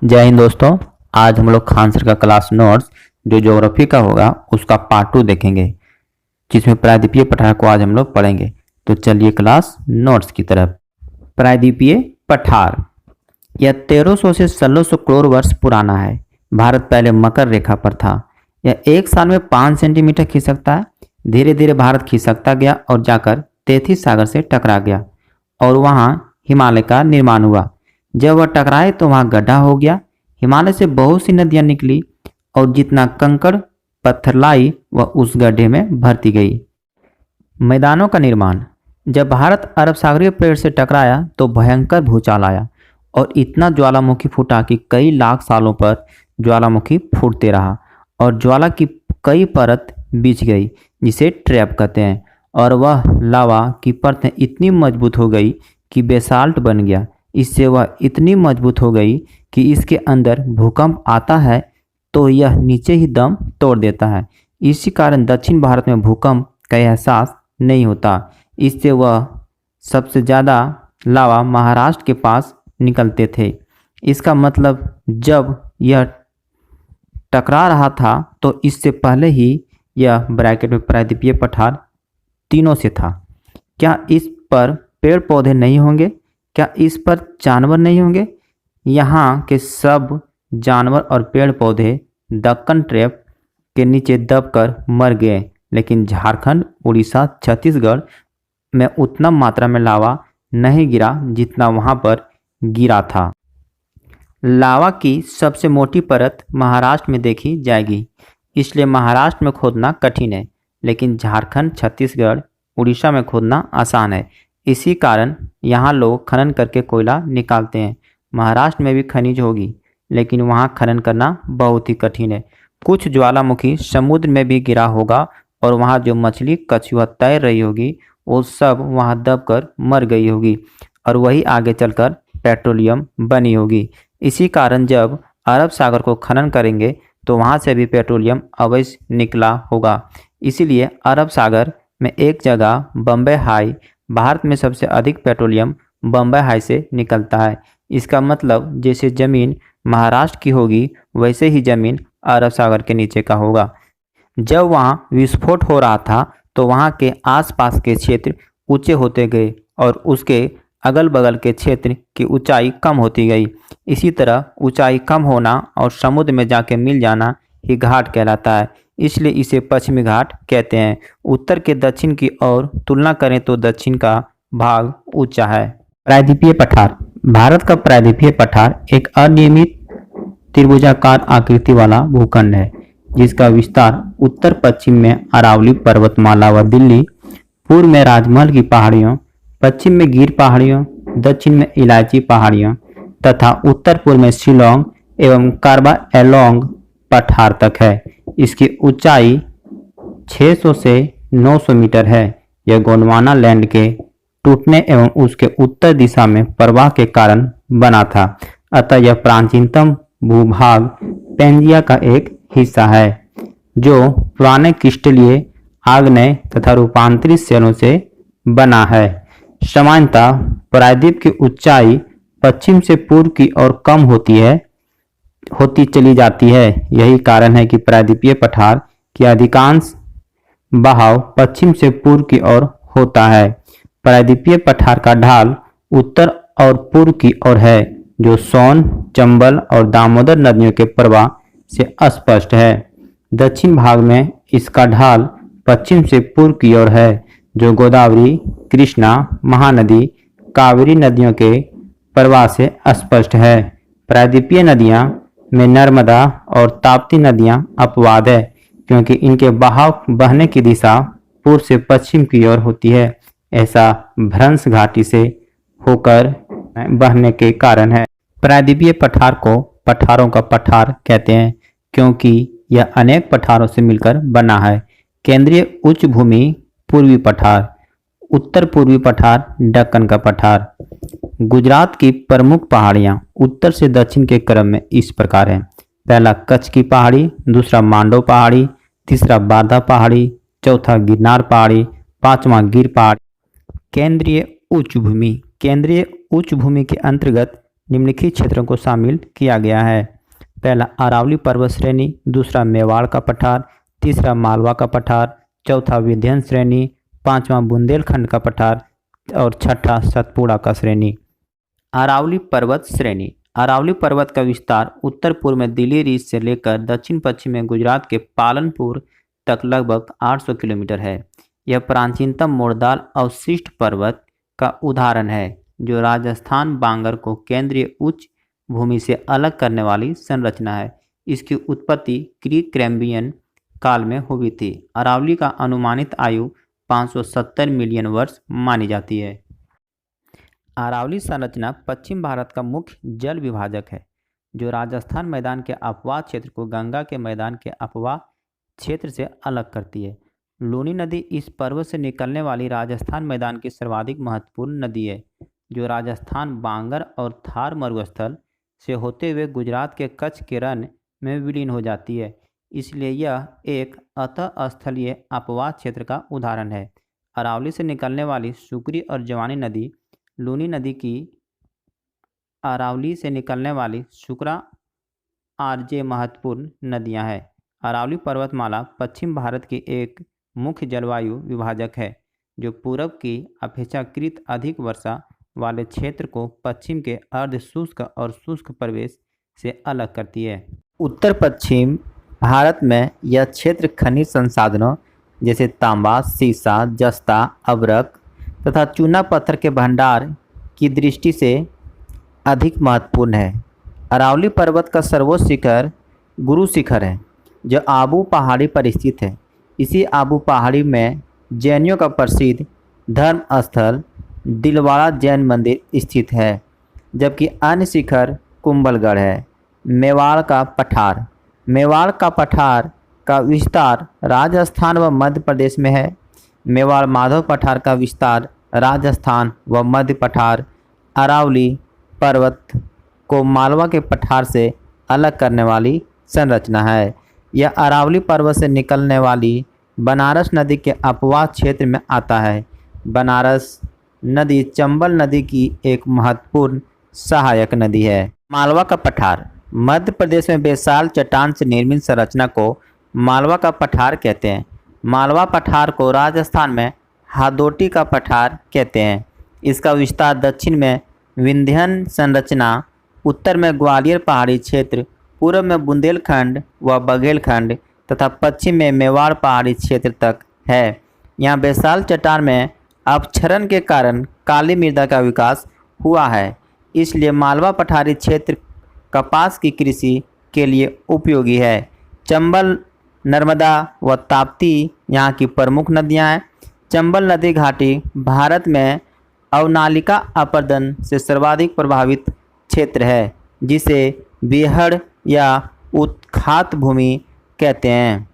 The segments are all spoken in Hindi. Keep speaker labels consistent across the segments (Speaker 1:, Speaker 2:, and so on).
Speaker 1: जय हिंद दोस्तों। आज हम लोग खान सर का क्लास नोट्स जो ज्योग्राफी का होगा उसका पार्ट 2 देखेंगे, जिसमें प्रायद्वीपीय पठार को आज हम लोग पढ़ेंगे। तो चलिए क्लास नोट्स की तरफ। प्रायद्वीपीय पठार यह 1300 से 1600 करोड़ वर्ष पुराना है। भारत पहले मकर रेखा पर था। यह एक साल में 5 सेंटीमीटर खिसकता है। धीरे धीरे भारत खिसकता गया और जाकर तैथिस सागर से टकरा गया और वहाँ हिमालय का निर्माण हुआ। जब वह टकराए तो वहाँ गड्ढा हो गया। हिमालय से बहुत सी नदियाँ निकली और जितना कंकड़ पत्थर लाई वह उस गड्ढे में भरती गई। मैदानों का निर्माण। जब भारत अरब सागरीय पेड़ से टकराया तो भयंकर भूचाल आया और इतना ज्वालामुखी फूटा कि कई लाख सालों पर ज्वालामुखी फूटते रहा और ज्वाला की कई परत बिछ गई, जिसे ट्रैप कहते हैं। और वह लावा की परतें इतनी मजबूत हो गई कि बेसाल्ट बन गया। इससे वह इतनी मजबूत हो गई कि इसके अंदर भूकंप आता है तो यह नीचे ही दम तोड़ देता है। इसी कारण दक्षिण भारत में भूकंप का एहसास नहीं होता। इससे वह सबसे ज़्यादा लावा महाराष्ट्र के पास निकलते थे। इसका मतलब जब यह टकरा रहा था तो इससे पहले ही यह ब्रैकेट में प्रायद्वीपीय पठार तीनों से था। क्या इस पर पेड़ पौधे नहीं होंगे? क्या इस पर जानवर नहीं होंगे? यहाँ के सब जानवर और पेड़ पौधे दक्कन ट्रैप के नीचे दबकर मर गए, लेकिन झारखंड, उड़ीसा, छत्तीसगढ़ में उतना मात्रा में लावा नहीं गिरा जितना वहाँ पर गिरा था। लावा की सबसे मोटी परत महाराष्ट्र में देखी जाएगी, इसलिए महाराष्ट्र में खोदना कठिन है, लेकिन झारखंड, छत्तीसगढ़, उड़ीसा में खोदना आसान है। इसी कारण यहाँ लोग खनन करके कोयला निकालते हैं। महाराष्ट्र में भी खनिज होगी, लेकिन वहाँ खनन करना बहुत ही कठिन है। कुछ ज्वालामुखी समुद्र में भी गिरा होगा और वहाँ जो मछली कछुआ तैर रही होगी वो सब वहाँ दबकर मर गई होगी और वही आगे चलकर पेट्रोलियम बनी होगी। इसी कारण जब अरब सागर को खनन करेंगे तो वहाँ से भी पेट्रोलियम अवश्य निकला होगा। इसीलिए अरब सागर में एक जगह बम्बई हाई, भारत में सबसे अधिक पेट्रोलियम बम्बई हाई से निकलता है। इसका मतलब जैसे ज़मीन महाराष्ट्र की होगी वैसे ही ज़मीन अरब सागर के नीचे का होगा। जब वहाँ विस्फोट हो रहा था तो वहाँ के आसपास के क्षेत्र ऊंचे होते गए और उसके अगल बगल के क्षेत्र की ऊंचाई कम होती गई। इसी तरह ऊंचाई कम होना और समुद्र में जाके मिल जाना ही घाट कहलाता है, इसलिए इसे पश्चिमी घाट कहते हैं। उत्तर के दक्षिण की ओर तुलना करें तो दक्षिण का भाग ऊंचा है। प्रायद्वीपीय पठार। भारत का प्रायद्वीपीय पठार एक अनियमित त्रिभुजाकार आकृति वाला भूखंड है, जिसका विस्तार उत्तर पश्चिम में अरावली पर्वतमाला व दिल्ली, पूर्व में राजमहल की पहाड़ियों, पश्चिम में गिर पहाड़ियों, दक्षिण में इलायची पहाड़ियों तथा उत्तर पूर्व में शिलोंग एवं कार्बा एलोंग पठार तक है। इसकी ऊंचाई 600 से 900 मीटर है। यह गोंडवाना लैंड के टूटने एवं उसके उत्तर दिशा में प्रवाह के कारण बना था, अतः यह प्राचीनतम भूभाग पेंजिया का एक हिस्सा है, जो पुराने क्रिस्टलीय, आग्नेय तथा रूपांतरित शैलों से बना है। सामान्यतः प्रायद्वीप की ऊंचाई पश्चिम से पूर्व की ओर कम होती चली जाती है। यही कारण है कि प्रायद्वीपीय पठार की अधिकांश बहाव पश्चिम से पूर्व की ओर होता है। प्रायद्वीपीय पठार का ढाल उत्तर और पूर्व की ओर है, जो सोन, चंबल और दामोदर नदियों के प्रवाह से अस्पष्ट है। दक्षिण भाग में इसका ढाल पश्चिम से पूर्व की ओर है, जो गोदावरी, कृष्णा, महानदी, कावेरी नदियों के प्रवाह से अस्पष्ट है। प्रायद्वीपीय नदियाँ में नर्मदा और ताप्ती नदियाँ अपवाद है, क्योंकि इनके बहाव बहने की दिशा पूर्व से पश्चिम की ओर होती है। ऐसा भ्रंश घाटी से होकर बहने के कारण है। प्रायद्वीपीय पठार को पठारों का पठार कहते हैं, क्योंकि यह अनेक पठारों से मिलकर बना है। केंद्रीय उच्च भूमि पूर्वी पठार, उत्तर पूर्वी पठार दक्कन का पठार। गुजरात की प्रमुख पहाड़ियाँ उत्तर से दक्षिण के क्रम में इस प्रकार हैं। पहला कच्छ की पहाड़ी, दूसरा मांडो पहाड़ी, तीसरा बारदा पहाड़ी, चौथा गिरनार पहाड़ी, पांचवा गिर पहाड़ी। केंद्रीय उच्च भूमि। केंद्रीय उच्च भूमि के अंतर्गत निम्नलिखित क्षेत्रों को शामिल किया गया है। पहला अरावली पर्वत श्रेणी, दूसरा मेवाड़ का पठार, तीसरा मालवा का पठार, चौथा विंध्य श्रेणी, पांचवा बुंदेलखंड का पठार और छठा सतपुड़ा का श्रेणी। अरावली पर्वत श्रेणी। अरावली पर्वत का विस्तार उत्तर पूर्व में दिल्ली रीज से लेकर दक्षिण पश्चिम में गुजरात के पालनपुर तक लगभग 800 किलोमीटर है। यह प्राचीनतम मोड़दार अवशिष्ट पर्वत का उदाहरण है जो राजस्थान बांगर को केंद्रीय उच्च भूमि से अलग करने वाली संरचना है। इसकी उत्पत्ति क्री कैम्ब्रियन काल में हुई थी। अरावली का अनुमानित आयु 570 मिलियन वर्ष मानी जाती है। अरावली संरचना पश्चिम भारत का मुख्य जल विभाजक है जो राजस्थान मैदान के अपवाह क्षेत्र को गंगा के मैदान के अपवाह क्षेत्र से अलग करती है। लूनी नदी इस पर्वत से निकलने वाली राजस्थान मैदान की सर्वाधिक महत्वपूर्ण नदी है जो राजस्थान बांगर और थार मरुस्थल से होते हुए गुजरात के कच्छ के रण में विलीन हो जाती है। इसलिए यह एक अतःस्थलीय अपवाह क्षेत्र का उदाहरण है। अरावली से निकलने वाली सुकरी और जवानी नदी लूनी नदी की अरावली से निकलने वाली शुक्रा आरजे महत्वपूर्ण नदियां हैं। अरावली पर्वतमाला पश्चिम भारत की एक मुख्य जलवायु विभाजक है जो पूर्व की अपेक्षाकृत अधिक वर्षा वाले क्षेत्र को पश्चिम के अर्ध शुष्क और शुष्क प्रदेश से अलग करती है। उत्तर पश्चिम भारत में यह क्षेत्र खनिज संसाधनों जैसे तांबा, सीसा, जस्ता, अभ्रक तथा चूना पत्थर के भंडार की दृष्टि से अधिक महत्वपूर्ण है। अरावली पर्वत का सर्वोच्च शिखर गुरु शिखर है जो आबू पहाड़ी पर स्थित है। इसी आबू पहाड़ी में जैनियों का प्रसिद्ध धर्म स्थल दिलवाड़ा जैन मंदिर स्थित है, जबकि अन्य शिखर कुंभलगढ़ है। मेवाड़ का पठार। मेवाड़ का पठार का विस्तार राजस्थान व मध्य प्रदेश में है। मेवाड़ माधव पठार का विस्तार राजस्थान व मध्य पठार अरावली पर्वत को मालवा के पठार से अलग करने वाली संरचना है। यह अरावली पर्वत से निकलने वाली बनारस नदी के अपवाह क्षेत्र में आता है। बनारस नदी चंबल नदी की एक महत्वपूर्ण सहायक नदी है। मालवा का पठार। मध्य प्रदेश में विशाल चट्टान से निर्मित संरचना को मालवा का पठार कहते हैं। मालवा पठार को राजस्थान में हादोटी का पठार कहते हैं। इसका विस्तार दक्षिण में विंध्यन संरचना, उत्तर में ग्वालियर पहाड़ी क्षेत्र, पूर्व में बुंदेलखंड व बघेलखंड तथा पश्चिम में मेवाड़ पहाड़ी क्षेत्र तक है। यहाँ विशाल चट्टान में अपक्षरण के कारण काली मृदा का विकास हुआ है। इसलिए मालवा पठारी क्षेत्र कपास की कृषि के लिए उपयोगी है। चंबल, नर्मदा व ताप्ती यहाँ की प्रमुख नदियाँ हैं। चंबल नदी घाटी भारत में अवनालिका अपर्दन से सर्वाधिक प्रभावित क्षेत्र है, जिसे बेहड़ या उत्खात भूमि कहते हैं।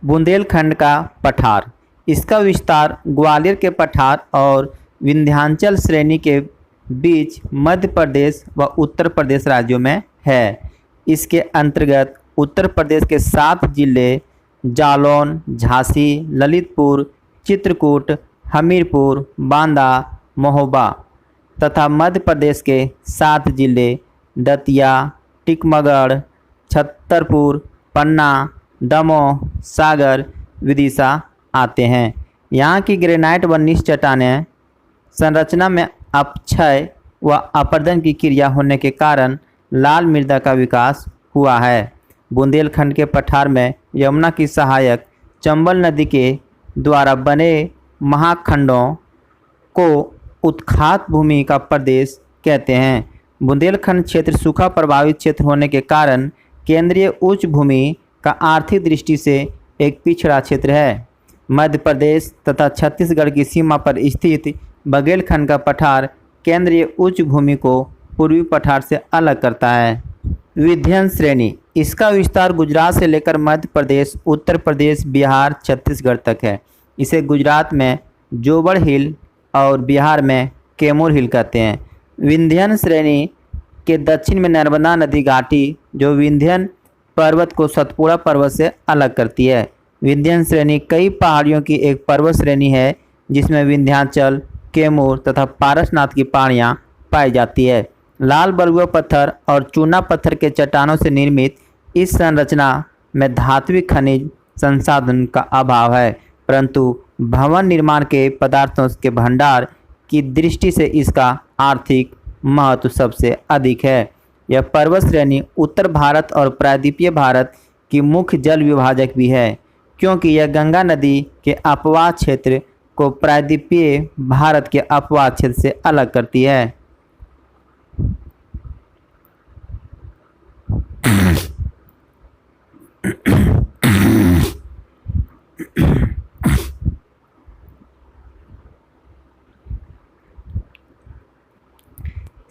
Speaker 1: बुंदेलखंड का पठार। इसका विस्तार ग्वालियर के पठार और विंध्याचल श्रेणी के बीच मध्य प्रदेश व उत्तर प्रदेश राज्यों में है। इसके अंतर्गत उत्तर प्रदेश के 7 जिले जालौन, झांसी, ललितपुर, चित्रकूट, हमीरपुर, बांदा, महोबा तथा मध्य प्रदेश के 7 जिले दतिया, टीकमगढ़, छतरपुर, पन्ना, दमोह, सागर, विदिशा आते हैं। यहाँ की ग्रेनाइट व निच चट्टानें संरचना में अपक्षय व अपर्दन की क्रिया होने के कारण लाल मृदा का विकास हुआ है। बुंदेलखंड के पठार में यमुना की सहायक चंबल नदी के द्वारा बने महाखंडों को उत्खात भूमि का प्रदेश कहते हैं। बुंदेलखंड क्षेत्र सूखा प्रभावित क्षेत्र होने के कारण केंद्रीय उच्च भूमि का आर्थिक दृष्टि से एक पिछड़ा क्षेत्र है। मध्य प्रदेश तथा छत्तीसगढ़ की सीमा पर स्थित बघेलखंड का पठार केंद्रीय उच्च भूमि को पूर्वी पठार से अलग करता है। विंध्य श्रेणी। इसका विस्तार गुजरात से लेकर मध्य प्रदेश, उत्तर प्रदेश, बिहार, छत्तीसगढ़ तक है। इसे गुजरात में जोबड़ हिल और बिहार में कैमूर हिल कहते हैं। विंध्य श्रेणी के दक्षिण में नर्मदा नदी घाटी जो विंध्य पर्वत को सतपुड़ा पर्वत से अलग करती है। विंध्य श्रेणी कई पहाड़ियों की एक पर्वत श्रेणी है जिसमें विंध्याचल, कैमूर तथा पारसनाथ की पहाड़ियाँ पाई जाती है। लाल बलुआ पत्थर और चूना पत्थर के चट्टानों से निर्मित इस संरचना में धात्विक खनिज संसाधन का अभाव है, परंतु भवन निर्माण के पदार्थों के भंडार की दृष्टि से इसका आर्थिक महत्व सबसे अधिक है। यह पर्वत श्रेणी उत्तर भारत और प्रायद्वीपीय भारत की मुख्य जल विभाजक भी है, क्योंकि यह गंगा नदी के अपवाह क्षेत्र को प्रायद्वीपीय भारत के अपवाह क्षेत्र से अलग करती है।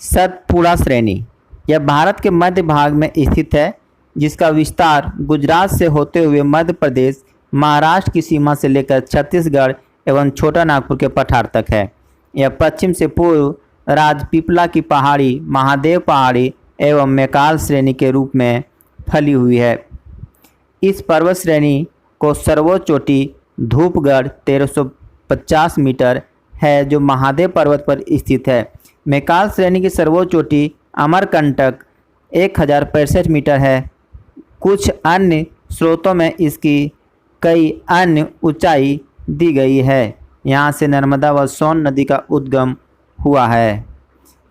Speaker 1: सतपुड़ा श्रेणी यह भारत के मध्य भाग में स्थित है, जिसका विस्तार गुजरात से होते हुए मध्य प्रदेश, महाराष्ट्र की सीमा से लेकर छत्तीसगढ़ एवं छोटा नागपुर के पठार तक है। यह पश्चिम से पूर्व राजपीपला की पहाड़ी, महादेव पहाड़ी एवं मैकाल श्रेणी के रूप में फैली हुई है। इस पर्वत श्रेणी को सर्वोच्च चोटी धूपगढ़ 1350 मीटर है, जो महादेव पर्वत पर स्थित है। मैकाल श्रेणी की सर्वोच्च चोटी अमरकंटक 1065 मीटर है। कुछ अन्य स्रोतों में इसकी कई अन्य ऊंचाई दी गई है। यहाँ से नर्मदा व सोन नदी का उद्गम हुआ है।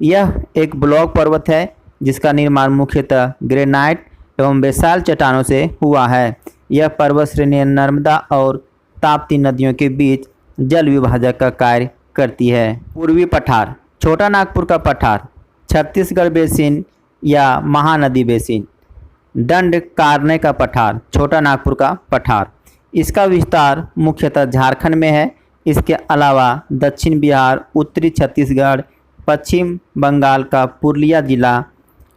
Speaker 1: यह एक ब्लॉक पर्वत है, जिसका निर्माण मुख्यतः ग्रेनाइट एवं बेसाल्ट चट्टानों से हुआ है। यह पर्वत श्रेणी नर्मदा और ताप्ती नदियों के बीच जल विभाजक का कार्य करती है। पूर्वी पठार छोटा नागपुर का पठार, छत्तीसगढ़ बेसिन या महानदी बेसिन, दंड कारने का पठार, छोटा नागपुर का पठार। इसका विस्तार मुख्यतः झारखंड में है। इसके अलावा दक्षिण बिहार, उत्तरी छत्तीसगढ़, पश्चिम बंगाल का पुरुलिया जिला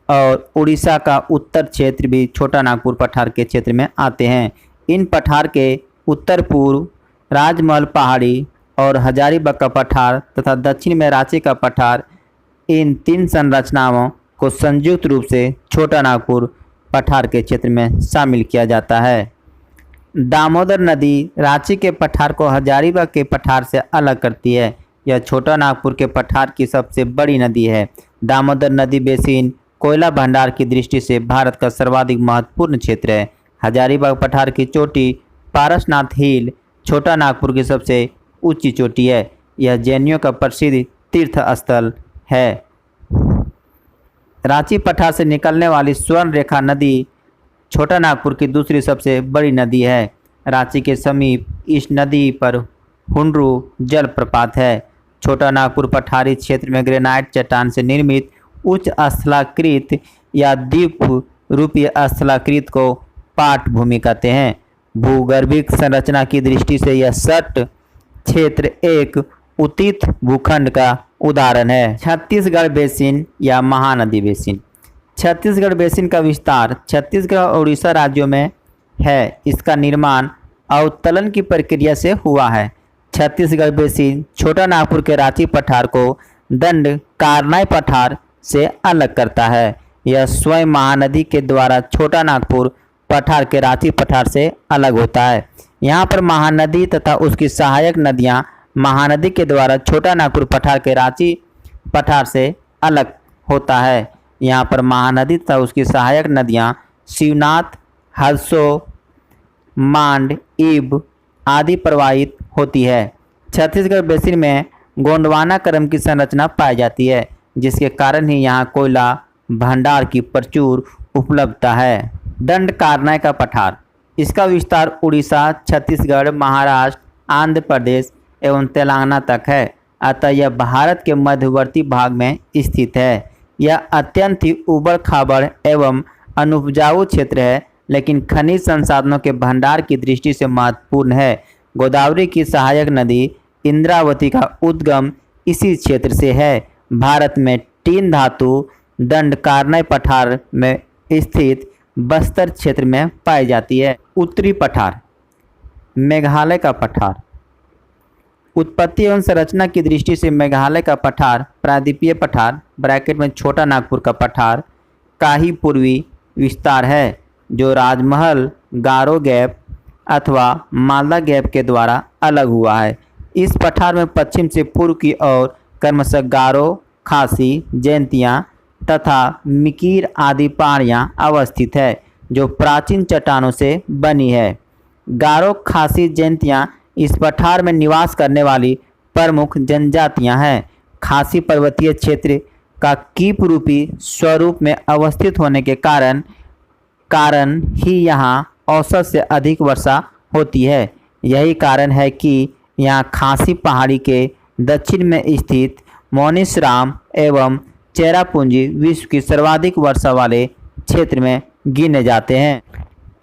Speaker 1: और उड़ीसा का उत्तर क्षेत्र भी छोटा नागपुर पठार के क्षेत्र में आते हैं। इन पठार के उत्तर पूर्व राजमहल पहाड़ी और हजारीबाग का पठार तथा दक्षिण में रांची का पठार, इन तीन संरचनाओं को संयुक्त रूप से छोटा नागपुर पठार के क्षेत्र में शामिल किया जाता है। दामोदर नदी रांची के पठार को हजारीबाग के पठार से अलग करती है। यह छोटा नागपुर के पठार की सबसे बड़ी नदी है। दामोदर नदी बेसिन कोयला भंडार की दृष्टि से भारत का सर्वाधिक महत्वपूर्ण क्षेत्र है। हजारीबाग पठार की चोटी पारसनाथ हिल छोटा नागपुर की सबसे ऊंची चोटी है। यह जैनियों का प्रसिद्ध तीर्थ स्थल है। रांची पठार से निकलने वाली स्वर्ण रेखा नदी छोटा नागपुर की दूसरी सबसे बड़ी नदी है। रांची के समीप इस नदी पर हुंडरू जलप्रपात है। छोटा नागपुर पठारी क्षेत्र में ग्रेनाइट चट्टान से निर्मित उच्च स्थलाकृत या द्वीप रूपीय स्थलाकृत को पाट भूमि कहते हैं। भूगर्भिक संरचना की दृष्टि से यह सट क्षेत्र एक उतित भूखंड का उदाहरण है। छत्तीसगढ़ बेसिन या महानदी बेसिन, छत्तीसगढ़ बेसिन का विस्तार छत्तीसगढ़ और उड़ीसा राज्यों में है। इसका निर्माण अवतलन की प्रक्रिया से हुआ है। छत्तीसगढ़ बेसिन छोटा नागपुर के रांची पठार को दंड कारनाई पठार से अलग करता है। यह स्वयं महानदी के द्वारा छोटा नागपुर पठार के रांची पठार से अलग होता है। यहाँ पर महानदी तथा उसकी सहायक नदियाँ महानदी के द्वारा छोटा नागपुर पठार के रांची पठार से अलग होता है। यहाँ पर महानदी तथा उसकी सहायक नदियाँ शिवनाथ, हरसो, मांड, इब आदि प्रवाहित होती है। छत्तीसगढ़ बेसिन में गोंडवाना क्रम की संरचना पाई जाती है, जिसके कारण ही यहाँ कोयला भंडार की प्रचुर उपलब्धता है। दंड कारनाई का पठार, इसका विस्तार उड़ीसा, छत्तीसगढ़, महाराष्ट्र, आंध्र प्रदेश एवं तेलंगाना तक है। अतः यह भारत के मध्यवर्ती भाग में स्थित है। यह अत्यंत ही उबड़ खाबड़ एवं अनुपजाऊ क्षेत्र है, लेकिन खनिज संसाधनों के भंडार की दृष्टि से महत्वपूर्ण है। गोदावरी की सहायक नदी इंद्रावती का उद्गम इसी क्षेत्र से है। भारत में टीन धातु दंड कारनाई पठार में स्थित बस्तर क्षेत्र में पाई जाती है। उत्तरी पठार, मेघालय का पठार, उत्पत्ति एवं संरचना की दृष्टि से मेघालय का पठार प्रायद्वीपीय पठार ब्रैकेट में छोटा नागपुर का पठार का ही पूर्वी विस्तार है, जो राजमहल गारो गैप अथवा मालदा गैप के द्वारा अलग हुआ है। इस पठार में पश्चिम से पूर्व की ओर क्रमशः गारो, खासी, जैंतिया, तथा मिकीर आदि पहाड़ियाँ अवस्थित है जो प्राचीन चट्टानों से बनी है। गारो खासी जयंतियाँ इस पठार में निवास करने वाली प्रमुख जनजातियां हैं। खासी पर्वतीय क्षेत्र का कीप रूपी स्वरूप में अवस्थित होने के कारण ही यहाँ औसत से अधिक वर्षा होती है। यही कारण है कि यहाँ खासी पहाड़ी के दक्षिण में स्थित मोनिसराम एवं चेरापूंजी विश्व की सर्वाधिक वर्षा वाले क्षेत्र में गिने जाते हैं।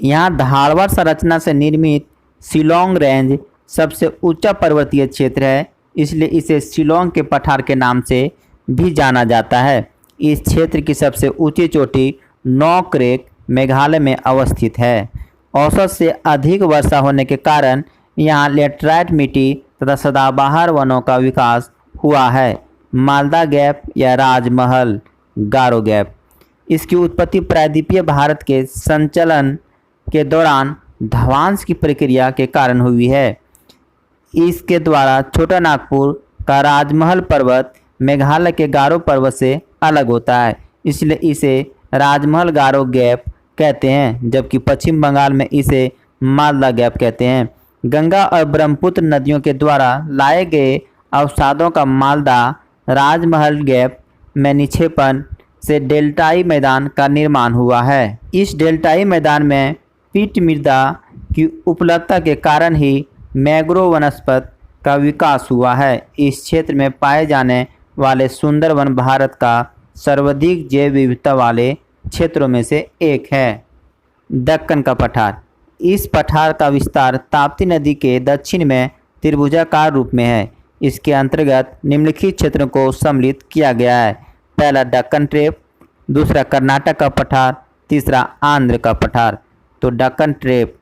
Speaker 1: यहाँ ढालवार संरचना से निर्मित शिलोंग रेंज सबसे ऊंचा पर्वतीय क्षेत्र है, इसलिए इसे शिलोंग के पठार के नाम से भी जाना जाता है। इस क्षेत्र की सबसे ऊंची चोटी नॉकरेक मेघालय में अवस्थित है। औसत से अधिक वर्षा होने के कारण यहाँ लेटराइट मिट्टी तथा सदाबहार वनों का विकास हुआ है। मालदा गैप या राजमहल गारो गैप, इसकी उत्पत्ति प्रायद्वीपीय भारत के संचलन के दौरान ध्वांस की प्रक्रिया के कारण हुई है। इसके द्वारा छोटा नागपुर का राजमहल पर्वत मेघालय के गारो पर्वत से अलग होता है, इसलिए इसे राजमहल गारो गैप कहते हैं, जबकि पश्चिम बंगाल में इसे मालदा गैप कहते हैं। गंगा और ब्रह्मपुत्र नदियों के द्वारा लाए गए अवसादों का मालदा राजमहल गैप में निक्षेपण से डेल्टाई मैदान का निर्माण हुआ है। इस डेल्टाई मैदान में पीट मृदा की उपलब्धता के कारण ही मैंग्रोव वनस्पति का विकास हुआ है। इस क्षेत्र में पाए जाने वाले सुंदरवन भारत का सर्वाधिक जैव विविधता वाले क्षेत्रों में से एक है। दक्कन का पठार, इस पठार का विस्तार ताप्ती नदी के दक्षिण में त्रिभुजाकार रूप में है। इसके अंतर्गत निम्नलिखित क्षेत्रों को सम्मिलित किया गया है। पहला दक्कन ट्रेप, दूसरा कर्नाटक का पठार, तीसरा आंध्र का पठार। तो दक्कन ट्रेप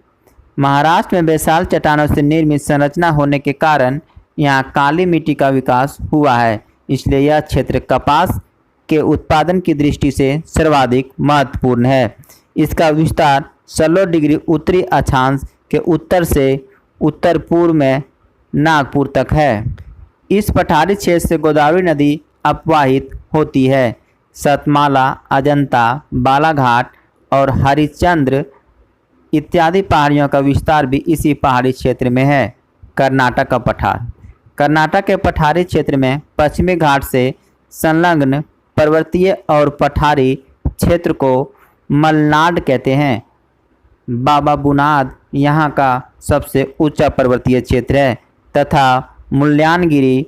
Speaker 1: महाराष्ट्र में विशाल चट्टानों से निर्मित संरचना होने के कारण यहाँ काली मिट्टी का विकास हुआ है, इसलिए यह क्षेत्र कपास के उत्पादन की दृष्टि से सर्वाधिक महत्वपूर्ण है। इसका विस्तार 16 डिग्री उत्तरी अक्षांश के उत्तर से उत्तर पूर्व में नागपुर तक है। इस पठारी क्षेत्र से गोदावरी नदी अपवाहित होती है। सतमाला, अजंता, बालाघाट और हरिश्चंद्र इत्यादि पहाड़ियों का विस्तार भी इसी पहाड़ी क्षेत्र में है। कर्नाटक का पठार, कर्नाटक के पठारी क्षेत्र में पश्चिमी घाट से संलग्न पर्वतीय और पठारी क्षेत्र को मलनाड कहते हैं। बाबा बुनाद यहाँ का सबसे ऊंचा पर्वतीय क्षेत्र है तथा मुलनगिरी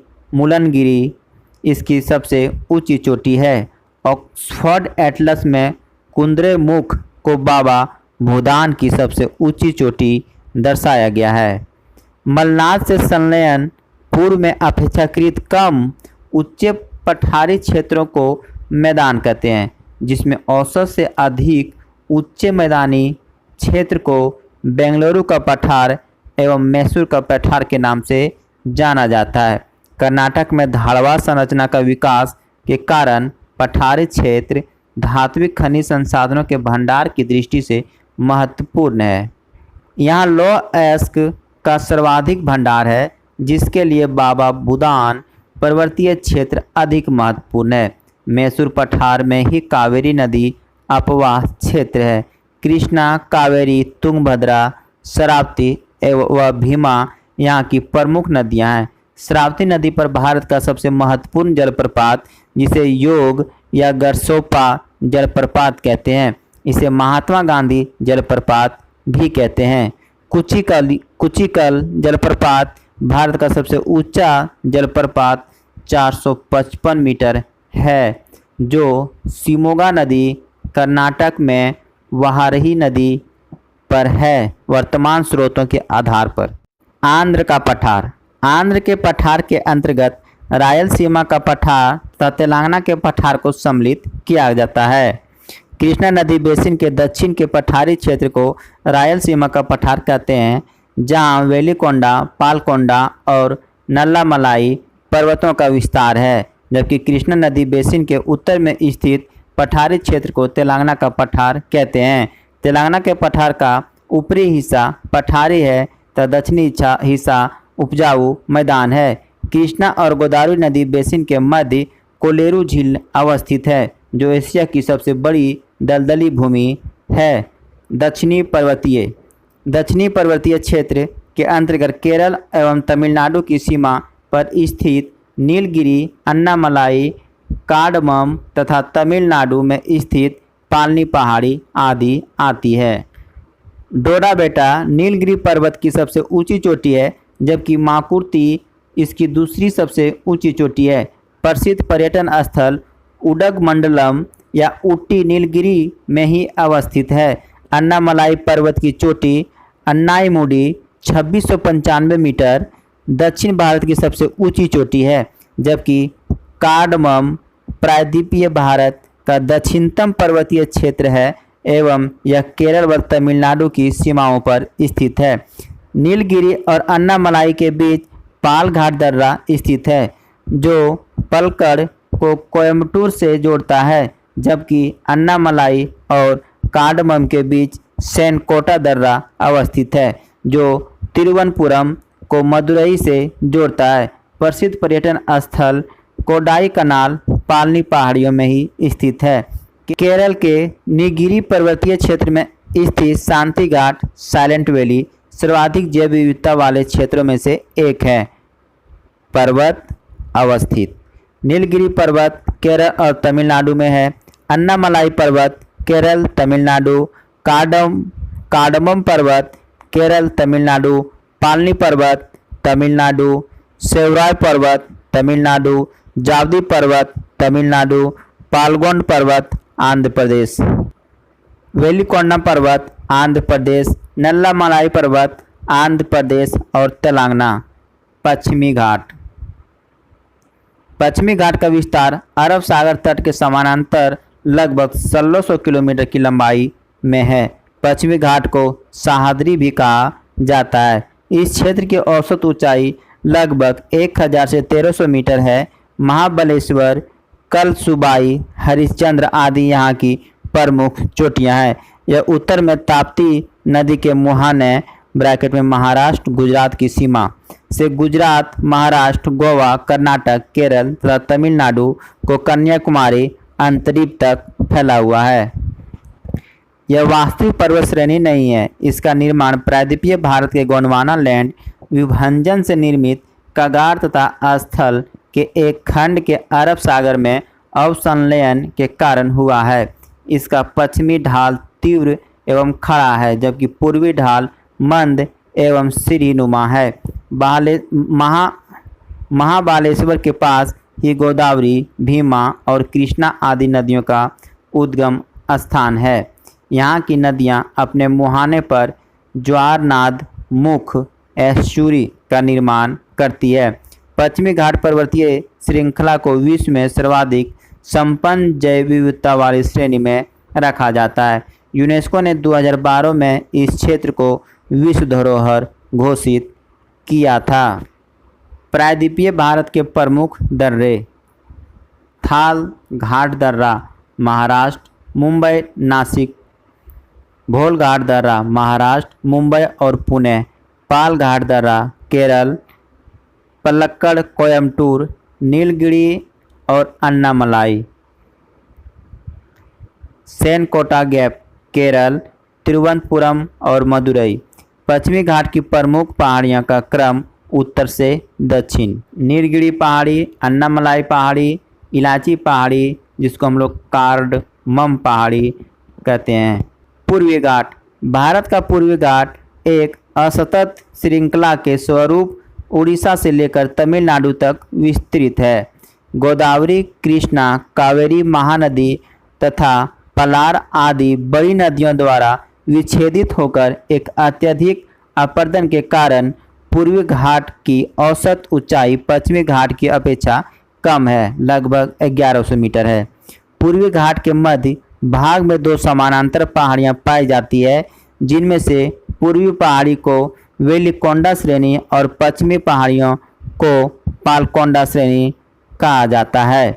Speaker 1: इसकी सबसे ऊंची चोटी है। ऑक्सफोर्ड एटलस में कुंद्रेमुख को बाबा भूदान की सबसे ऊंची चोटी दर्शाया गया है। मलनाड से संलयन पूर्व में अपेक्षाकृत कम उच्च पठारी क्षेत्रों को मैदान कहते हैं, जिसमें औसत से अधिक उच्च मैदानी क्षेत्र को बेंगलुरु का पठार एवं मैसूर का पठार के नाम से जाना जाता है। कर्नाटक में ढालवार संरचना का विकास के कारण पठारी क्षेत्र धात्विक खनिज संसाधनों के भंडार की दृष्टि से महत्वपूर्ण है। यहाँ लौह अयस्क का सर्वाधिक भंडार है, जिसके लिए बाबा बुदान पर्वतीय क्षेत्र अधिक महत्वपूर्ण है। मैसूर पठार में ही कावेरी नदी अपवाह क्षेत्र है। कृष्णा, कावेरी, तुंगभद्रा, शरावती व भीमा यहाँ की प्रमुख नदियाँ हैं। शरावती नदी पर भारत का सबसे महत्वपूर्ण जलप्रपात, जिसे योग या गरसोपा जलप्रपात कहते हैं, इसे महात्मा गांधी जलप्रपात भी कहते हैं। कुचिकल जलप्रपात भारत का सबसे ऊंचा जलप्रपात 455 मीटर है, जो शिमोगा नदी कर्नाटक में वाराही नदी पर है वर्तमान स्रोतों के आधार पर। आंध्र का पठार, आंध्र के पठार के अंतर्गत रायलसीमा का पठार तथा तेलंगाना के पठार को सम्मिलित किया जाता है। कृष्णा नदी बेसिन के दक्षिण के पठारी क्षेत्र को रायलसीमा का पठार कहते हैं, जहां वेलिकोंडा, पालकोंडा और नल्लामलाई पर्वतों का विस्तार है, जबकि कृष्णा नदी बेसिन के उत्तर में स्थित पठारी क्षेत्र को तेलंगाना का पठार कहते हैं। तेलंगाना के पठार का ऊपरी हिस्सा पठारी है तथा दक्षिणी हिस्सा उपजाऊ मैदान है। कृष्णा और गोदावरी नदी बेसिन के मध्य कोलेरू झील अवस्थित है, जो एशिया की सबसे बड़ी दलदली भूमि है। दक्षिणी पर्वतीय क्षेत्र के अंतर्गत केरल एवं तमिलनाडु की सीमा पर स्थित नीलगिरी, अन्नामलाई, कार्डमम तथा तमिलनाडु में स्थित पालनी पहाड़ी आदि आती है। डोराबेटा नीलगिरी पर्वत की सबसे ऊंची चोटी है, जबकि माकुर्ती इसकी दूसरी सबसे ऊंची चोटी है। प्रसिद्ध पर्यटन स्थल उडगमंडलम या ऊटी नीलगिरी में ही अवस्थित है। अन्नामलाई पर्वत की चोटी अन्नाईमुडी 2695 मीटर दक्षिण भारत की सबसे ऊंची चोटी है, जबकि कार्डमम प्रायद्वीपीय भारत का दक्षिणतम पर्वतीय क्षेत्र है एवं यह केरल व तमिलनाडु की सीमाओं पर स्थित है। नीलगिरी और अन्नामलाई के बीच पालघाट दर्रा स्थित है, जो पलक्कड़ को कोयम्बटूर से जोड़ता है, जबकि अन्नामलाई और कार्डमम के बीच सेनकोटा दर्रा अवस्थित है, जो तिरुवनंतपुरम को मदुरई से जोड़ता है। प्रसिद्ध पर्यटन स्थल कोडाई कनाल पालनी पहाड़ियों में ही स्थित है। केरल के नीलगिरी पर्वतीय क्षेत्र में स्थित शांति घाट साइलेंट वैली सर्वाधिक जैव विविधता वाले क्षेत्रों में से एक है। पर्वत अवस्थित नीलगिरी पर्वत केरल और तमिलनाडु में है। अन्नामलाई पर्वत केरल तमिलनाडु, कार्डमम पर्वत केरल तमिलनाडु, पालनी पर्वत तमिलनाडु, सेवराय पर्वत तमिलनाडु, जावदी पर्वत तमिलनाडु, पालगोंड पर्वत आंध्र प्रदेश, वेलिकोंडा पर्वत आंध्र प्रदेश, नल्लामलाई पर्वत आंध्र प्रदेश और तेलंगाना। पश्चिमी घाट का विस्तार अरब सागर तट के समानांतर लगभग 1600 किलोमीटर की लंबाई में है। पश्चिमी घाट को सह्याद्री भी कहा जाता है। इस क्षेत्र की औसत ऊंचाई लगभग 1000 से 1300 मीटर है। महाबलेश्वर, कलसुबाई, हरिश्चंद्र आदि यहाँ की प्रमुख चोटियाँ हैं। यह उत्तर में ताप्ती नदी के मुहाने ब्रैकेट में महाराष्ट्र गुजरात की सीमा से गुजरात, महाराष्ट्र, गोवा, कर्नाटक, केरल तथा तमिलनाडु को कन्याकुमारी अंतरीप तक फैला हुआ है। यह वास्तविक पर्वत श्रेणी नहीं है। इसका निर्माण प्रायद्वीपीय भारत के गोंडवाना लैंड विभंजन से निर्मित कगार तथा स्थल के एक खंड के अरब सागर में अवसंलयन के कारण हुआ है। इसका पश्चिमी ढाल तीव्र एवं खड़ा है, जबकि पूर्वी ढाल मंद एवं सीढ़ीनुमा है। महाबालेश्वर के पास ही गोदावरी, भीमा और कृष्णा आदि नदियों का उद्गम स्थान है। यहाँ की नदियाँ अपने मुहाने पर ज्वारनाद मुख एस्चुरी का निर्माण करती है। पश्चिमी घाट पर्वतीय श्रृंखला को विश्व में सर्वाधिक संपन्न जैव विविधता वाली श्रेणी में रखा जाता है। यूनेस्को ने 2012 में इस क्षेत्र को विश्व धरोहर घोषित किया था। प्रायद्वीपीय भारत के प्रमुख दर्रे: थाल घाट दर्रा महाराष्ट्र, मुंबई, नासिक, भोल घाट दर्रा महाराष्ट्र, मुंबई और पुणे, पाल घाट दर्रा केरल, पलक्कड़, कोयम्बटूर, नीलगिरी और अन्नामलाई, सेनकोटा गैप केरल, तिरुवनंतपुरम और मदुरई। पश्चिमी घाट की प्रमुख पहाड़ियों का क्रम उत्तर से दक्षिण: नीलगिरी पहाड़ी, अन्नामलाई पहाड़ी, इलाची पहाड़ी जिसको हम लोग कार्डमम पहाड़ी कहते हैं। पूर्वी घाट: भारत का पूर्वी घाट एक असतत श्रृंखला के स्वरूप उड़ीसा से लेकर तमिलनाडु तक विस्तृत है। गोदावरी, कृष्णा, कावेरी महानदी तथा पलार आदि बड़ी नदियों द्वारा विच्छेदित होकर एक अत्यधिक अपरदन के कारण पूर्वी घाट की औसत ऊंचाई पश्चिमी घाट की अपेक्षा कम है, लगभग 1100 मीटर है। पूर्वी घाट के मध्य भाग में दो समानांतर पहाड़ियां पाई जाती है, जिनमें से पूर्वी पहाड़ी को वेलिकोंडा श्रेणी और पश्चिमी पहाड़ियों को पालकोंडा श्रेणी कहा जाता है।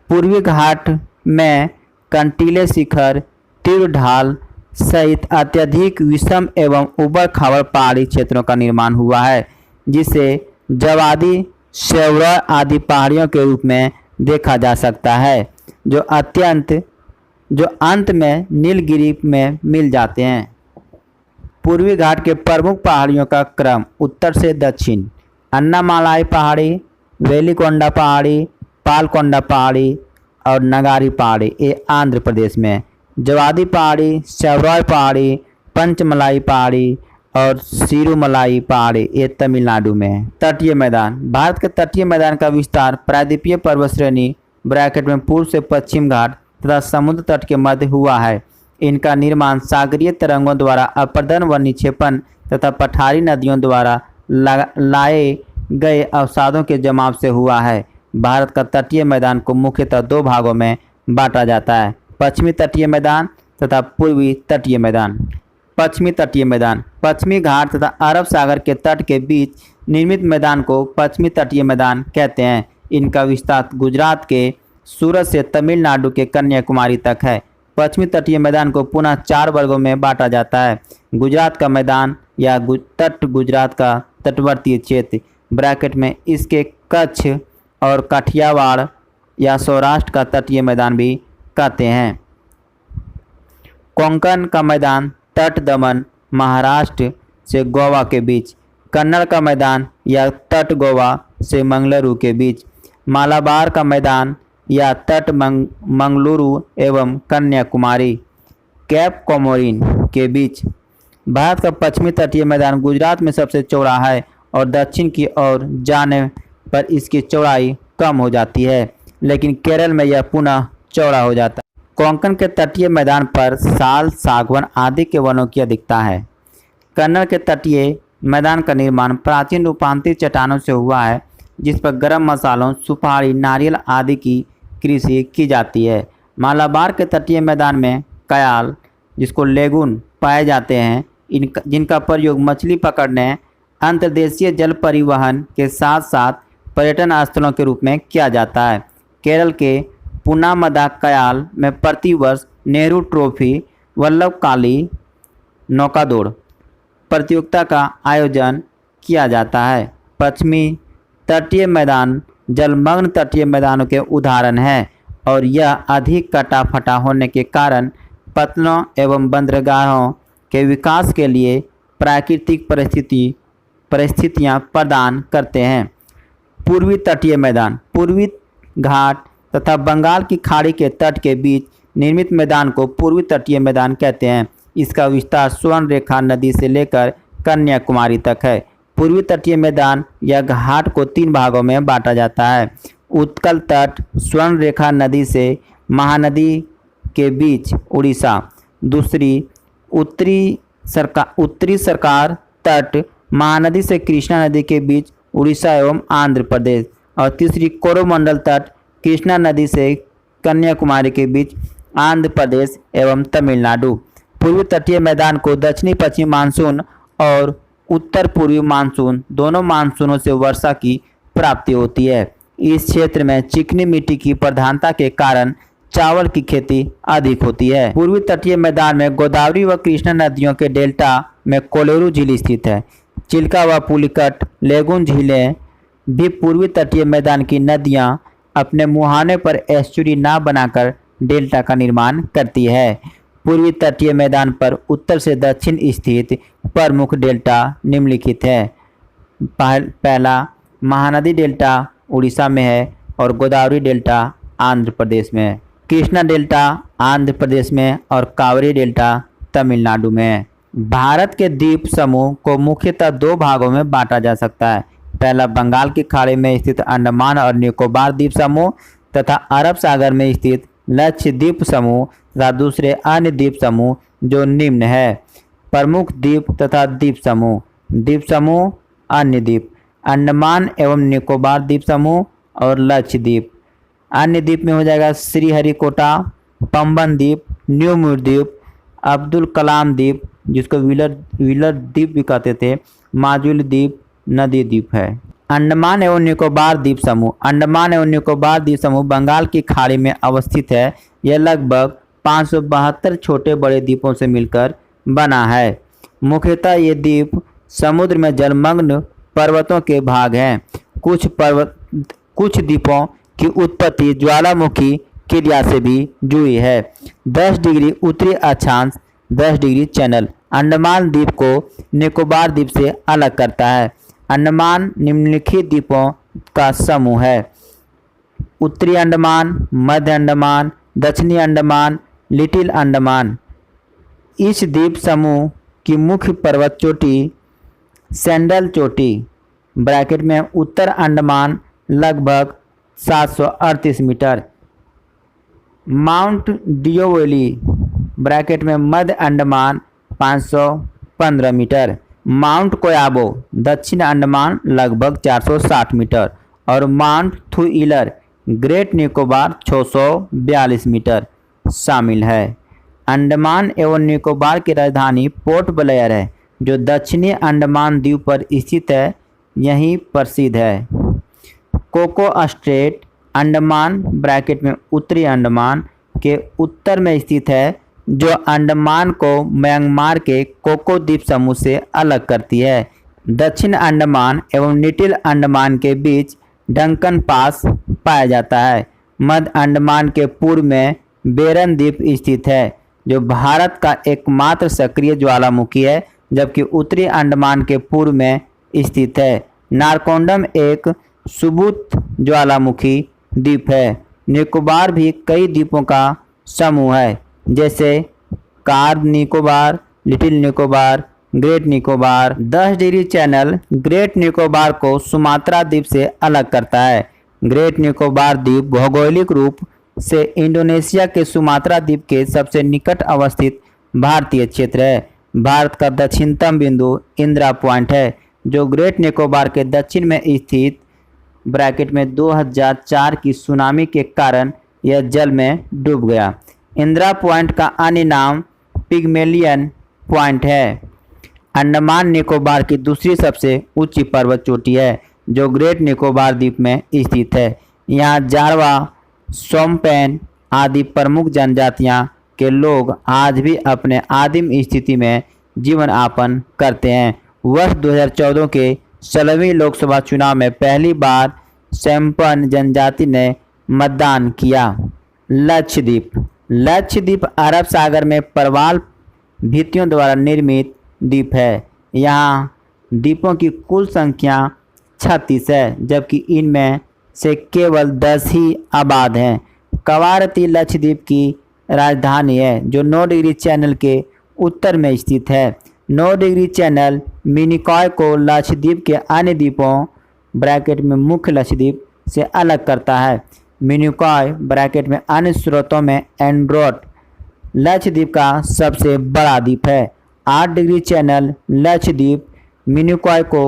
Speaker 1: पूर्वी घाट में कंटीले शिखर, तीव्र ढाल सहित अत्यधिक विषम एवं उबड़ खाबड़ पहाड़ी क्षेत्रों का निर्माण हुआ है, जिसे जवादी, सेवरा आदि पहाड़ियों के रूप में देखा जा सकता है। जो अंत में नीलगिरी में मिल जाते हैं। पूर्वी घाट के प्रमुख पहाड़ियों का क्रम उत्तर से दक्षिण: अन्नामालाई पहाड़ी, वेलिकोंडा पहाड़ी, पालकोंडा पहाड़ी और नगारी पहाड़ी, ये आंध्र प्रदेश में। जवादी पहाड़ी, सेवरॉय पहाड़ी, पंचमलाई पहाड़ी और सिरुमलाई पहाड़ी, ये तमिलनाडु में। तटीय मैदान: भारत के तटीय मैदान का विस्तार प्रायद्वीपीय पर्वत श्रेणी ब्रैकेट में पूर्व से पश्चिम घाट तथा समुद्र तट के मध्य हुआ है। इनका निर्माण सागरीय तरंगों द्वारा अपर्दन व निक्षेपण तथा पठारी नदियों द्वारा लाए गए अवसादों के जमाव से हुआ है। भारत का तटीय मैदान को मुख्यतः दो भागों में बांटा जाता है: पश्चिमी तटीय मैदान तथा पूर्वी तटीय मैदान। पश्चिमी तटीय मैदान: पश्चिमी घाट तथा अरब सागर के तट के बीच निर्मित मैदान को पश्चिमी तटीय मैदान कहते हैं। इनका विस्तार गुजरात के सूरत से तमिलनाडु के कन्याकुमारी तक है। पश्चिमी तटीय मैदान को पुनः 4 वर्गों में बांटा जाता है: गुजरात का मैदान या तट, गुजरात का तटवर्ती क्षेत्र ब्रैकेट में इसके कच्छ और काठियावाड़ या सौराष्ट्र का तटीय मैदान भी कहते हैं। कोंकण का मैदान तट दमन महाराष्ट्र से गोवा के बीच, कन्नड़ का मैदान या तट गोवा से मंगलुरु के बीच, मालाबार का मैदान या तट मंगलुरु एवं कन्याकुमारी, कैप कोमोरिन के बीच। भारत का पश्चिमी तटीय मैदान गुजरात में सबसे चौड़ा है और दक्षिण की ओर जाने पर इसकी चौड़ाई कम हो जाती है, लेकिन केरल में यह पुनः चौड़ा हो जाता है। कोंकण के तटीय मैदान पर साल, सागवन आदि के वनों की अधिकता है। कन्नड़ के तटीय मैदान का निर्माण प्राचीन रूपांतरित चट्टानों से हुआ है, जिस पर गर्म मसालों, सुपारी, नारियल आदि की कृषि की जाती है। मालाबार के तटीय मैदान में कयाल, जिसको लेगून, पाए जाते हैं, जिनका प्रयोग मछली पकड़ने, अंतर्देशीय जल परिवहन के साथ साथ पर्यटन स्थलों के रूप में किया जाता है। केरल के पुनामदा कयाल में प्रतिवर्ष नेहरू ट्रॉफी वल्लभकाली नौकादौड़ प्रतियोगिता का आयोजन किया जाता है। पश्चिमी तटीय मैदान जलमग्न तटीय मैदानों के उदाहरण है और यह अधिक कटा फटा होने के कारण पतलों एवं बंदरगाहों के विकास के लिए प्राकृतिक परिस्थितियां प्रदान करते हैं। पूर्वी तटीय मैदान: पूर्वी घाट तथा बंगाल की खाड़ी के तट के बीच निर्मित मैदान को पूर्वी तटीय मैदान कहते हैं। इसका विस्तार स्वर्ण रेखा नदी से लेकर कन्याकुमारी तक है। पूर्वी तटीय मैदान या घाट को 3 भागों में बांटा जाता है: उत्कल तट स्वर्ण रेखा नदी से महानदी के बीच उड़ीसा, दूसरी उत्तरी सरकार तट महानदी से कृष्णा नदी के बीच उड़ीसा एवं आंध्र प्रदेश, और तीसरी कोरोमंडल तट कृष्णा नदी से कन्याकुमारी के बीच आंध्र प्रदेश एवं तमिलनाडु। पूर्वी तटीय मैदान को दक्षिणी पश्चिमी मानसून और उत्तर पूर्वी मानसून दोनों मानसूनों से वर्षा की प्राप्ति होती है। इस क्षेत्र में चिकनी मिट्टी की प्रधानता के कारण चावल की खेती अधिक होती है। पूर्वी तटीय मैदान में गोदावरी व कृष्णा नदियों के डेल्टा में कोलेरू झील स्थित है। चिल्का व पुलिकट लेगून झीलें भी पूर्वी तटीय मैदान की नदियां अपने मुहाने पर एस्चुरी ना बनाकर डेल्टा का निर्माण करती है। पूर्वी तटीय मैदान पर उत्तर से दक्षिण स्थित प्रमुख डेल्टा निम्नलिखित है। पहला महानदी डेल्टा उड़ीसा में है और गोदावरी डेल्टा आंध्र प्रदेश में है। कृष्णा डेल्टा आंध्र प्रदेश में और कावेरी डेल्टा तमिलनाडु में है। भारत के द्वीप समूह को मुख्यतः 2 भागों में बांटा जा सकता है। पहला बंगाल की खाड़ी में स्थित अंडमान और निकोबार द्वीप समूह तथा अरब सागर में स्थित लक्षद्वीप समूह तथा दूसरे अन्य द्वीप समूह जो निम्न है। प्रमुख द्वीप तथा द्वीप समूह: द्वीप समूह, अन्य द्वीप, अंडमान एवं निकोबार द्वीप समूह और लक्षद्वीप। अन्य द्वीप में हो जाएगा श्रीहरिकोटा, पंबन द्वीप, न्यूमुर द्वीप, अब्दुल कलाम द्वीप जिसको व्हीलर द्वीप भी कहते थे, माजुली द्वीप, नदी द्वीप है। अंडमान एवं निकोबार द्वीप समूह: अंडमान एवं निकोबार द्वीप समूह बंगाल की खाड़ी में अवस्थित है। यह लगभग 572 छोटे बड़े द्वीपों से मिलकर बना है। मुख्यतः ये द्वीप समुद्र में जलमग्न पर्वतों के भाग हैं। कुछ द्वीपों की उत्पत्ति ज्वालामुखी क्रिया से भी जुड़ी है। 10 डिग्री उत्तरी अक्षांश, 10 डिग्री चैनल अंडमान द्वीप को निकोबार द्वीप से अलग करता है। अंडमान निम्नलिखित द्वीपों का समूह है: उत्तरी अंडमान, मध्य अंडमान, दक्षिणी अंडमान, लिटिल अंडमान। इस द्वीप समूह की मुख्य पर्वत चोटी सैंडल चोटी ब्रैकेट में उत्तर अंडमान लगभग 738 मीटर, माउंट डियोवेली ब्रैकेट में मध्य अंडमान 515 मीटर, माउंट कोयाबो दक्षिण अंडमान लगभग 460 मीटर और माउंट थुइलर ग्रेट निकोबार 642 मीटर शामिल है। अंडमान एवं निकोबार की राजधानी पोर्ट ब्लेयर है, जो दक्षिणी अंडमान द्वीप पर स्थित है, यही प्रसिद्ध है। कोको स्ट्रेट अंडमान ब्रैकेट में उत्तरी अंडमान के उत्तर में स्थित है, जो अंडमान को म्यांमार के कोको द्वीप समूह से अलग करती है। दक्षिण अंडमान एवं लिटिल अंडमान के बीच डंकन पास पाया जाता है। मध्य अंडमान के पूर्व में बेरन द्वीप स्थित है, जो भारत का एकमात्र सक्रिय ज्वालामुखी है, जबकि उत्तरी अंडमान के पूर्व में स्थित है। नारकोंडम एक सुबूत ज्वालामुखी द्वीप है। निकोबार भी कई द्वीपों का समूह है, जैसे car Nicobar, little Nicobar, great Nicobar. 10 degree channel great Nicobar को सुमात्रा द्वीप से अलग करता है। ग्रेट निकोबार द्वीप भौगोलिक रूप से इंडोनेशिया के सुमात्रा द्वीप के सबसे निकट अवस्थित भारतीय क्षेत्र है। भारत का दक्षिणतम बिंदु इंदिरा पॉइंट है, जो ग्रेट निकोबार के दक्षिण में स्थित ब्रैकेट में 2004 की सुनामी के कारण यह जल में डूब गया। इंदिरा पॉइंट का अन्य नाम पिग्मेलियन पॉइंट है। अंडमान निकोबार की दूसरी सबसे ऊंची पर्वत चोटी है, जो ग्रेट निकोबार द्वीप में स्थित है। यहाँ जारवा, सोमपेन आदि प्रमुख जनजातियाँ के लोग आज भी अपने आदिम स्थिति में जीवन यापन करते हैं। वर्ष 2014 के 16वीं लोकसभा चुनाव में पहली बार सेम्पन जनजाति ने मतदान किया। लक्षद्वीप। लक्षद्वीप अरब सागर में प्रवाल भित्तियों द्वारा निर्मित द्वीप है। यहाँ द्वीपों की कुल संख्या 36 है, जबकि इनमें से केवल 10 ही आबाद हैं। कवारती लक्षद्वीप की राजधानी है, जो 9 डिग्री चैनल के उत्तर में स्थित है। 9 डिग्री चैनल मिनिकॉय को लक्षद्वीप के अन्य द्वीपों ब्रैकेट में मुख्य लक्षद्वीप से अलग करता है। मिनिकॉय ब्रैकेट में अन्य स्रोतों में एंड्रोट लक्षद्वीप का सबसे बड़ा द्वीप है। 8 डिग्री चैनल लक्षद्वीप मिनिकॉय को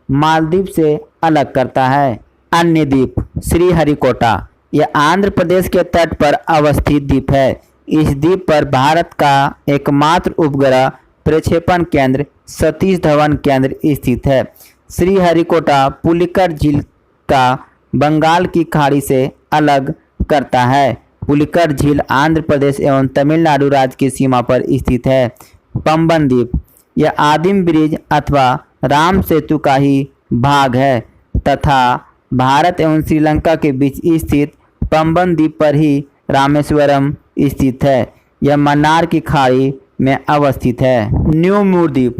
Speaker 1: मालदीव से अलग करता है। अन्य द्वीप श्रीहरिकोटा, यह आंध्र प्रदेश के तट पर अवस्थित द्वीप है। इस द्वीप पर भारत का एकमात्र उपग्रह प्रक्षेपण केंद्र सतीश धवन केंद्र स्थित है। श्रीहरिकोटा पुलिकट झील का बंगाल की खाड़ी से अलग करता है। पुलिकट झील आंध्र प्रदेश एवं तमिलनाडु राज्य की सीमा पर स्थित है। पंबन द्वीप, यह आदिम ब्रिज अथवा राम सेतु का ही भाग है तथा भारत एवं श्रीलंका के बीच स्थित पंबन द्वीप पर ही रामेश्वरम स्थित है। यह मन्नार की खाड़ी में अवस्थित है। न्यू मूर द्वीप,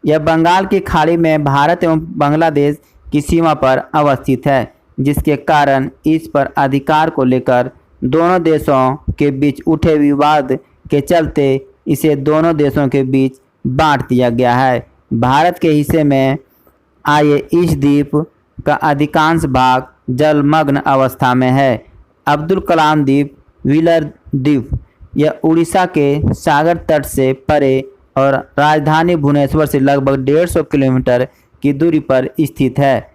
Speaker 1: यह बंगाल की खाड़ी में भारत एवं बांग्लादेश की सीमा पर अवस्थित है, जिसके कारण इस पर अधिकार को लेकर दोनों देशों के बीच उठे विवाद के चलते इसे दोनों देशों के बीच बांट दिया गया है। भारत के हिस्से में आए इस द्वीप का अधिकांश भाग जलमग्न अवस्था में है। अब्दुल कलाम द्वीप व्हीलर द्वीप, यह उड़ीसा के सागर तट से परे और राजधानी भुवनेश्वर से लगभग 150 किलोमीटर की दूरी पर स्थित है।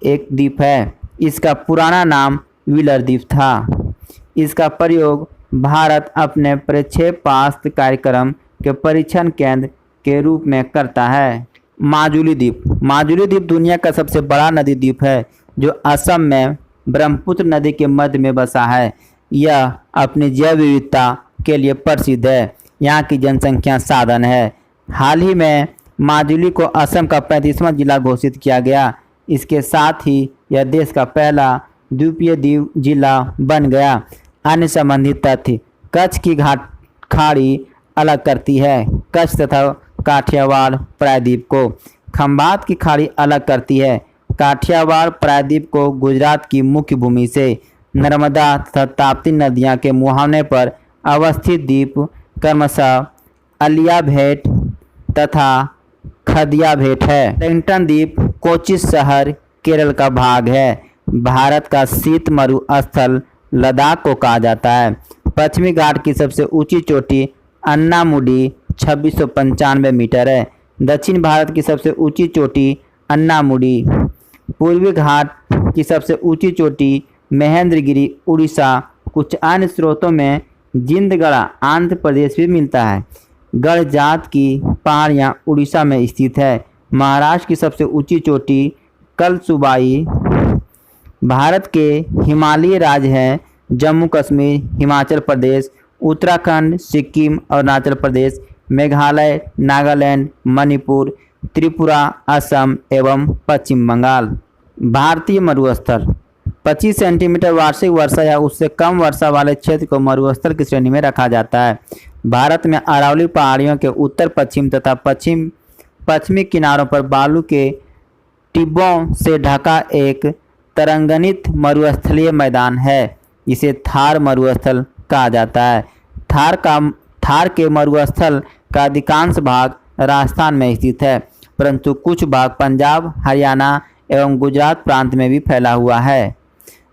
Speaker 1: एक द्वीप है। इसका पुराना नाम व्हीलर द्वीप था। इसका प्रयोग भारत अपने प्रक्षेपास्त्र कार्यक्रम के परीक्षण केंद्र के रूप में करता है। माजुली द्वीप, माजुली द्वीप दुनिया का सबसे बड़ा नदी द्वीप है, जो असम में ब्रह्मपुत्र नदी के मध्य में बसा है। यह अपनी जैव विविधता के लिए प्रसिद्ध है। यहाँ की जनसंख्या साधन है। हाल ही में माजुली को असम का 35वां जिला घोषित किया गया। इसके साथ ही यह देश का पहला द्वीपीय द्वीप जिला बन गया। अन्य संबंधित तथ्य। कच्छ की घाट खाड़ी अलग करती है कच्छ तथा काठियावाड़ प्रायद्वीप को। खंबात की खाड़ी अलग करती है काठियावाड़ प्रायद्वीप को गुजरात की मुख्य भूमि से। नर्मदा तथा ताप्ती नदियां के मुहाने पर अवस्थित द्वीप क्रमशः अलिया भेंट तथा खदिया भेंट है। वेलिंगटन द्वीप कोचीन शहर केरल का भाग है। भारत का शीत मरुस्थल लद्दाख को कहा जाता है। पश्चिमी घाट की सबसे ऊंची चोटी अन्नामुडी 2695 मीटर है। दक्षिण भारत की सबसे ऊंची चोटी अन्नामुडी। पूर्वी घाट की सबसे ऊंची चोटी महेंद्रगिरी उड़ीसा। कुछ अन्य स्रोतों में जिंदगढ़ा आंध्र प्रदेश भी मिलता है। गढ़ जात की पहाड़ियाँ उड़ीसा में स्थित है। महाराष्ट्र की सबसे ऊंची चोटी कलसुबाई। भारत के हिमालयी राज्य हैं जम्मू कश्मीर, हिमाचल प्रदेश, उत्तराखंड, सिक्किम, अरुणाचल प्रदेश, मेघालय, नागालैंड, मणिपुर, त्रिपुरा, असम एवं पश्चिम बंगाल। भारतीय मरुस्थल 25 सेंटीमीटर वार्षिक वर्षा या उससे कम वर्षा वाले क्षेत्र को मरुस्थल की श्रेणी में रखा जाता है। भारत में अरावली पहाड़ियों के उत्तर पश्चिम तथा पश्चिमी किनारों पर बालू के टिब्बों से ढका एक तरंगित मरुस्थलीय मैदान है जिसे थार मरुस्थल कहा जाता है। थार के मरुस्थल का अधिकांश भाग राजस्थान में स्थित है, परंतु कुछ भाग पंजाब, हरियाणा एवं गुजरात प्रांत में भी फैला हुआ है।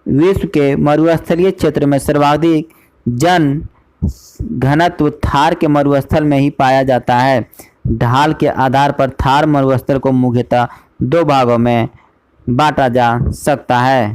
Speaker 1: विश्व के मरुस्थलीय क्षेत्र में सर्वाधिक जन घनत्व थार के मरुस्थल में ही पाया जाता है। ढाल के आधार पर थार मरुस्थल को मुख्यतः दो भागों में बांटा जा सकता है।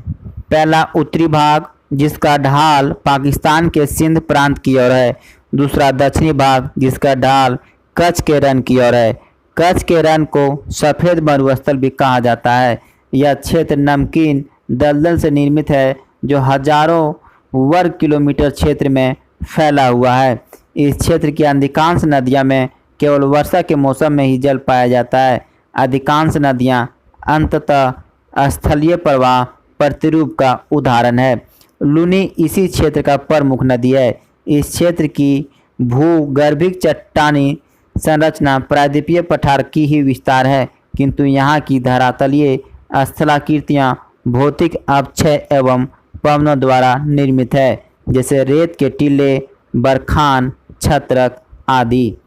Speaker 1: पहला उत्तरी भाग जिसका ढाल पाकिस्तान के सिंध प्रांत की ओर है। दूसरा दक्षिणी भाग जिसका ढाल कच्छ के रण की ओर है। कच्छ के रण को सफ़ेद मरुस्थल भी कहा जाता है। यह क्षेत्र नमकीन दलदल से निर्मित है जो हजारों वर्ग किलोमीटर क्षेत्र में फैला हुआ है। इस क्षेत्र की अधिकांश नदियां में केवल वर्षा के मौसम में ही जल पाया जाता है। अधिकांश नदियां अंततः स्थलीय प्रवाह प्रतिरूप का उदाहरण है। लूनी इसी क्षेत्र का प्रमुख नदी है। इस क्षेत्र की भूगर्भिक चट्टानी संरचना प्रायद्वीपीय पठार की ही विस्तार है, किंतु यहाँ की धरातलीय स्थलाकृतियाँ भौतिक अपक्षय एवं पवनों द्वारा निर्मित है, जैसे रेत के टीले, बरखान, छत्रक आदि।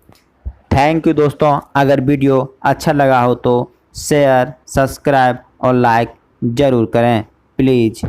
Speaker 1: थैंक यू दोस्तों। अगर वीडियो अच्छा लगा हो तो शेयर, सब्सक्राइब और लाइक ज़रूर करें प्लीज़।